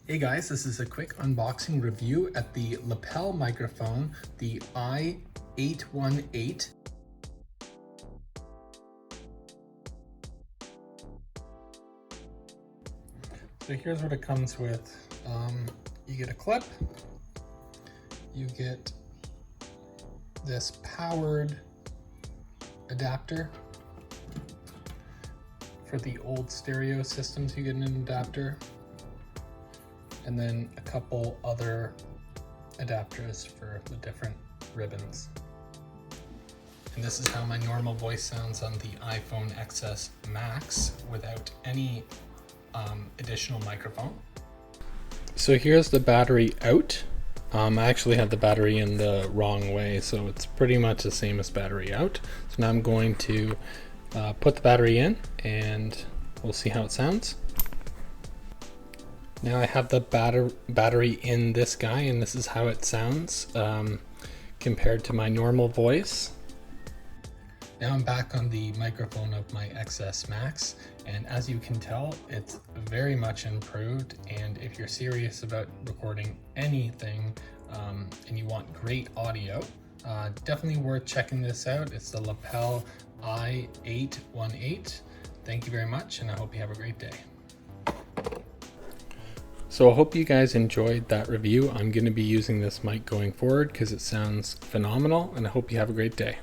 Hey guys, this is a quick unboxing review at the Lapel microphone, the i-818. So here's what it comes with. You get a clip, you get this powered adapter. For the old stereo systems, you get an adapter, and then a couple other adapters for the different ribbons. And this is how my normal voice sounds on the iPhone XS Max without any additional microphone. So here's the battery out. I actually had the battery in the wrong way, so it's pretty much the same as battery out. So now I'm going to put the battery in and we'll see how it sounds. Now I have the battery in this guy, and this is how it sounds compared to my normal voice. Now I'm back on the microphone of my XS Max, and as you can tell, it's very much improved. And if you're serious about recording anything and you want great audio, definitely worth checking this out. It's the Lapel i-818. Thank you very much, and I hope you have a great day. So I hope you guys enjoyed that review. I'm going to be using this mic going forward because it sounds phenomenal, and I hope you have a great day.